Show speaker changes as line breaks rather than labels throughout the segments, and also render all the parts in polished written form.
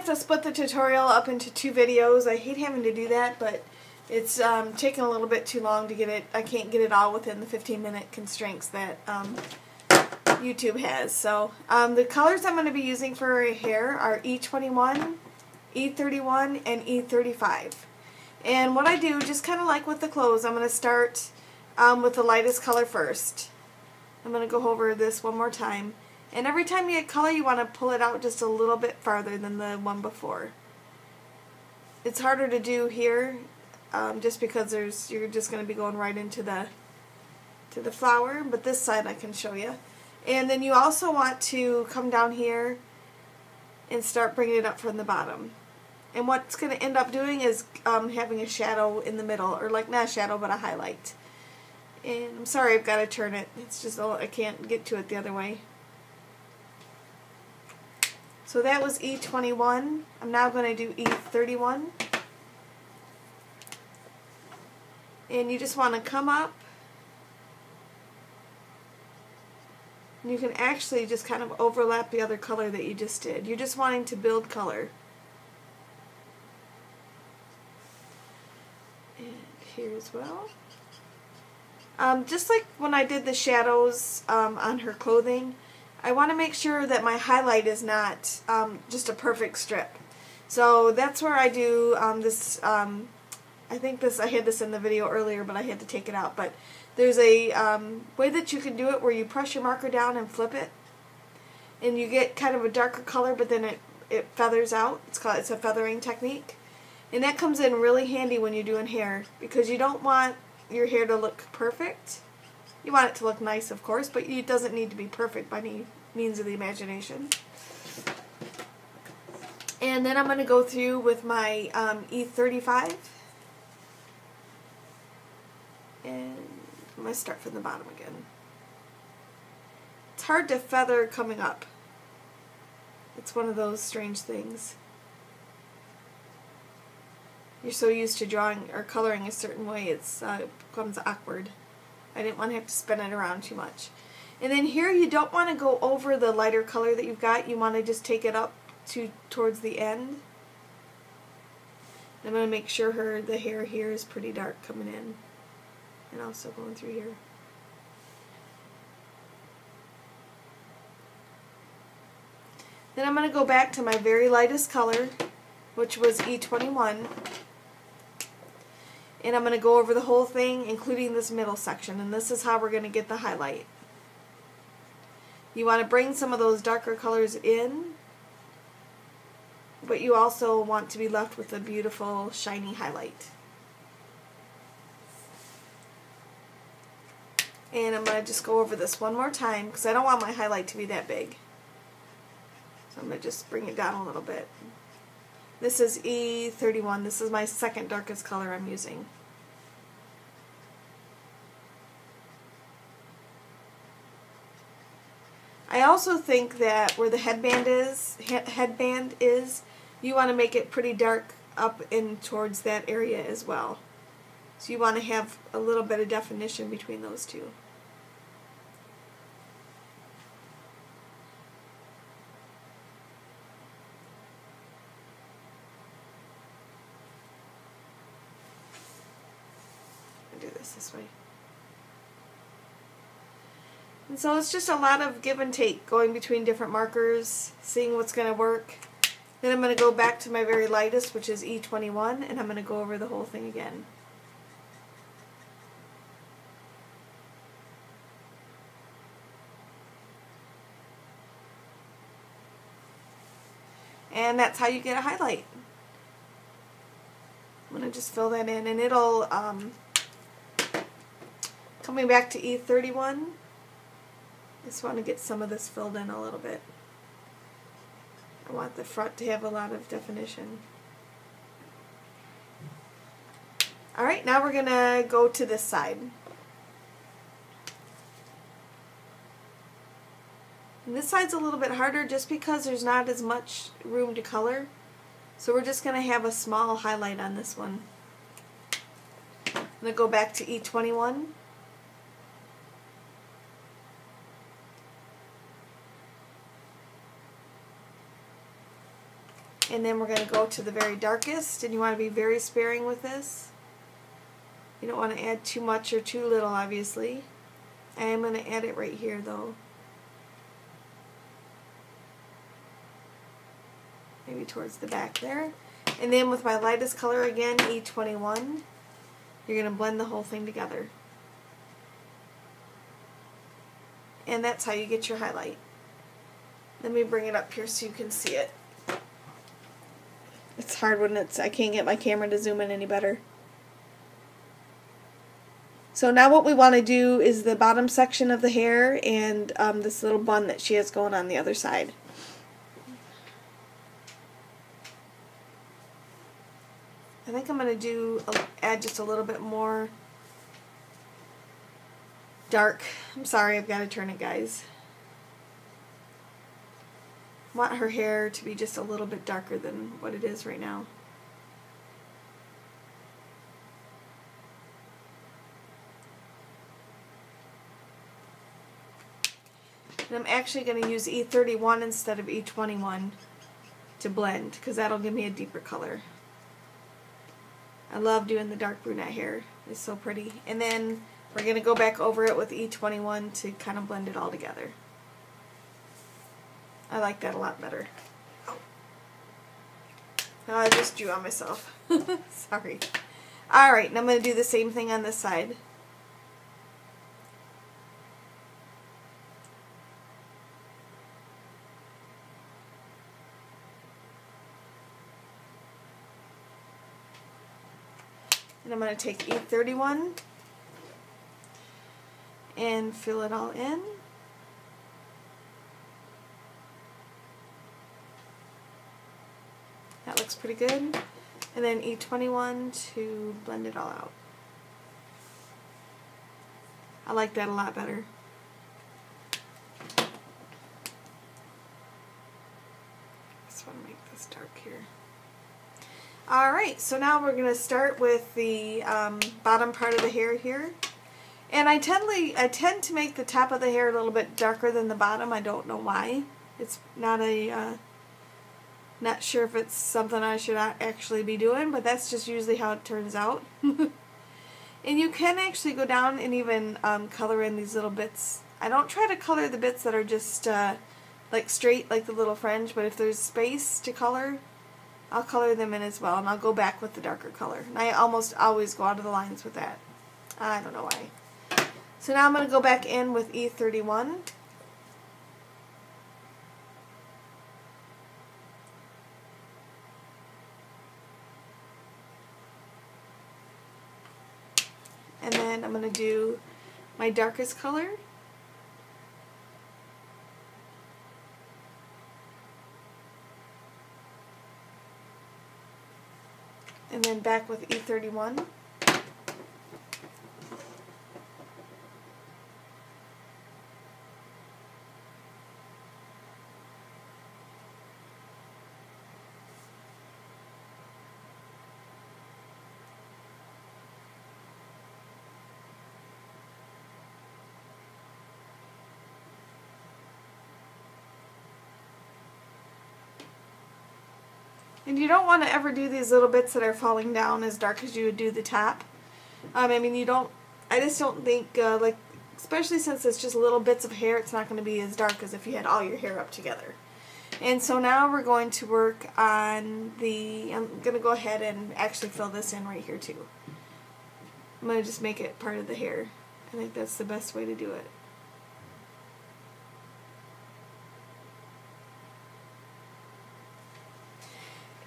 to split the tutorial up into 2 videos. I hate having to do that, but it's taking a little bit too long to get it. I can't get it all within the 15-minute constraints that YouTube has. So the colors I'm going to be using for hair are E21, E31, and E35. And what I do, just kind of like with the clothes, I'm going to start with the lightest color first. I'm going to go over this one more time. And every time you get color, you want to pull it out just a little bit farther than the one before. It's harder to do here, just because you're just going to be going right into the flower. But this side I can show you. And then you also want to come down here and start bringing it up from the bottom. And what's going to end up doing is having a shadow in the middle, or like not a shadow but a highlight. And I'm sorry, I've got to turn it. It's just I can't get to it the other way. So that was E21. I'm now going to do E31. And you just want to come up. And you can actually just kind of overlap the other color that you just did. You're just wanting to build color. And here as well. Just like when I did the shadows on her clothing, I want to make sure that my highlight is not just a perfect strip. So that's where I do this. I think I had this in the video earlier, but I had to take it out. But there's a way that you can do it where you press your marker down and flip it, and you get kind of a darker color, but then it feathers out. It's a feathering technique, and that comes in really handy when you're doing hair, because you don't want your hair to look perfect. You want it to look nice, of course, but it doesn't need to be perfect by any means of the imagination. And then I'm going to go through with my E35. And I'm going to start from the bottom again. It's hard to feather coming up. It's one of those strange things. You're so used to drawing or coloring a certain way, it becomes awkward. I didn't want to have to spin it around too much. And then here you don't want to go over the lighter color that you've got. You want to just take it up towards the end. I'm going to make sure the hair here is pretty dark coming in. And also going through here. Then I'm going to go back to my very lightest color, which was E21. And I'm going to go over the whole thing, including this middle section. And this is how we're going to get the highlight. You want to bring some of those darker colors in, but you also want to be left with a beautiful, shiny highlight. And I'm going to just go over this one more time, because I don't want my highlight to be that big. So I'm going to just bring it down a little bit. This is E31. This is my second darkest color I'm using. I also think that where the headband is, you want to make it pretty dark up in towards that area as well. So you want to have a little bit of definition between those two. Do this way. And so it's just a lot of give and take, going between different markers, seeing what's going to work. Then I'm going to go back to my very lightest, which is E21, and I'm going to go over the whole thing again. And that's how you get a highlight. I'm going to just fill that in, and it'll, coming back to E31, just want to get some of this filled in a little bit. I want the front to have a lot of definition. Alright, now we're going to go to this side. And this side's a little bit harder just because there's not as much room to color. So we're just going to have a small highlight on this one. I'm going to go back to E21. And then we're going to go to the very darkest, and you want to be very sparing with this. You don't want to add too much or too little, obviously. I am going to add it right here, though. Maybe towards the back there. And then with my lightest color again, E21, you're going to blend the whole thing together. And that's how you get your highlight. Let me bring it up here so you can see it. It's hard when I can't get my camera to zoom in any better. So now what we want to do is the bottom section of the hair and this little bun that she has going on the other side. I think I'm going to add just a little bit more dark. I'm sorry, I've got to turn it, guys. I want her hair to be just a little bit darker than what it is right now. And I'm actually going to use E31 instead of E21 to blend, because that'll give me a deeper color. I love doing the dark brunette hair. It's so pretty. And then we're going to go back over it with E21 to kind of blend it all together. I like that a lot better. Oh, I just drew on myself. Sorry. Alright, now I'm going to do the same thing on this side. And I'm going to take E31 and fill it all in. That looks pretty good. And then E21 to blend it all out. I like that a lot better. Just want to make this dark here. Alright, so now we're going to start with the bottom part of the hair here. And I tend to make the top of the hair a little bit darker than the bottom. I don't know why. It's not not sure if it's something I should actually be doing, but that's just usually how it turns out. And you can actually go down and even color in these little bits. I don't try to color the bits that are just like straight, like the little fringe, but if there's space to color, I'll color them in as well, and I'll go back with the darker color. And I almost always go out of the lines with that. I don't know why. So now I'm going to go back in with E31. And then I'm going to do my darkest color. And then back with E31. And you don't want to ever do these little bits that are falling down as dark as you would do the top. I mean, I just don't think, like, especially since it's just little bits of hair, it's not going to be as dark as if you had all your hair up together. And so now we're going to work on I'm going to go ahead and actually fill this in right here too. I'm going to just make it part of the hair. I think that's the best way to do it.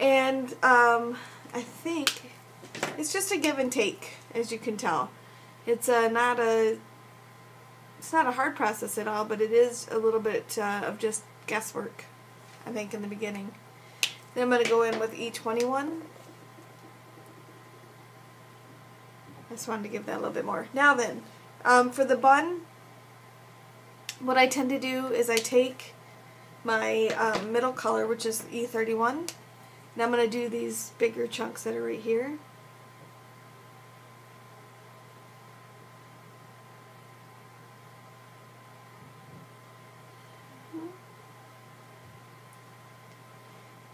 And I think it's just a give and take, as you can tell. It's not a hard process at all, but it is a little bit of just guesswork, I think, in the beginning. Then I'm going to go in with E21. I just wanted to give that a little bit more. Now then, for the bun, what I tend to do is I take my middle color, which is E31, and I'm going to do these bigger chunks that are right here.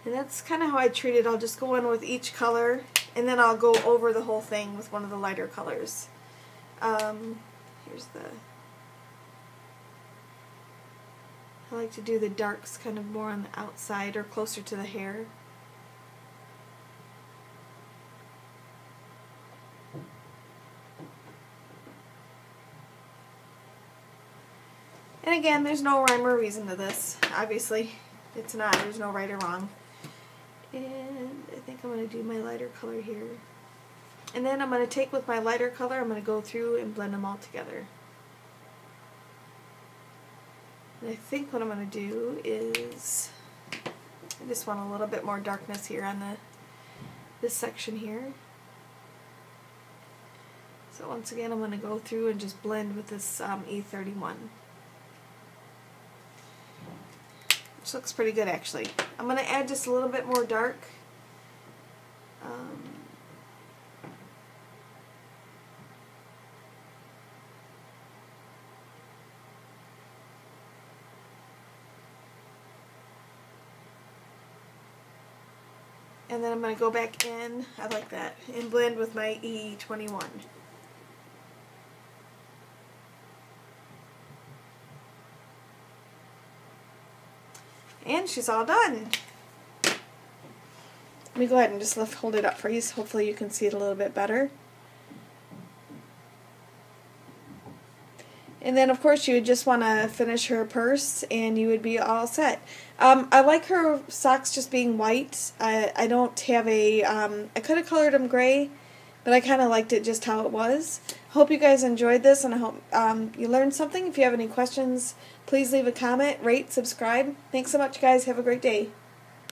And that's kind of how I treat it. I'll just go in with each color, and then I'll go over the whole thing with one of the lighter colors. Here's the... I like to do the darks kind of more on the outside or closer to the hair. And again, there's no rhyme or reason to this. Obviously, it's not. There's no right or wrong. And I think I'm going to do my lighter color here. And then I'm going to take with my lighter color, I'm going to go through and blend them all together. And I think what I'm going to do is, I just want a little bit more darkness here on this section here. So once again, I'm going to go through and just blend with this E31. Which looks pretty good actually. I'm going to add just a little bit more dark. And then I'm going to go back in, I like that, and blend with my E21. And she's all done. Let me go ahead and just hold it up for you so hopefully you can see it a little bit better. And then of course you would just want to finish her purse and you would be all set. I like her socks just being white. I don't have a, I could have colored them gray, but I kind of liked it just how it was. Hope you guys enjoyed this, and I hope you learned something. If you have any questions, please leave a comment, rate, subscribe. Thanks so much, guys. Have a great day.